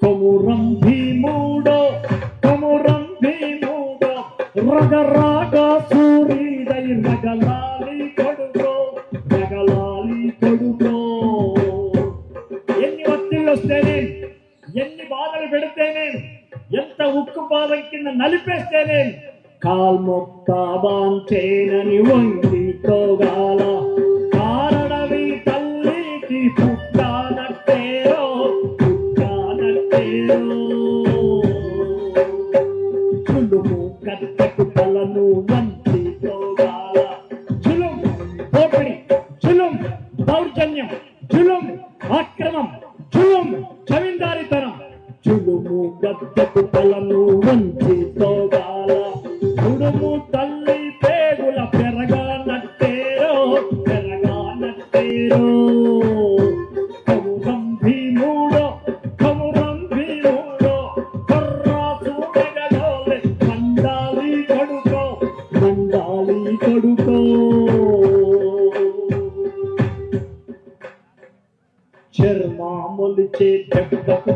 కొమురం భీముడో కొమురం భీముడో రగరాగ సూరిదై రగలాలి కొడుకో రగలాలి కొడుకో. ఎన్ని ఒత్తిళ్ళు వస్తేనే, ఎన్ని బాధలు పెడితేనే, ఎంత ఉక్కు పాదం కింద నలిపేస్తేనే కాల్మొక్తాబాంచేనని వంగితోగాల కారడవి తల్లికి పుట్టానట్టేరో పుట్టానట్టేరో. చులుము కట్టకు తలను వంచితోగాల చులుం పోపిడి చులుం దౌర్జన్యం చులుం అక్రమం చులుం జమీందారితనం చులుము గద్దకు తలను వంచితోగాల ఉడుము తల్లి పేగుల పెరగానట్టేరో పెరగానట్టేరో. కొమురం భీముడో కొమురం భీముడో కొర్రాసు మెగలోలే మండాలి కొడుకో మండాలి కొడుకో. చర్మాములిచే దెబ్బకు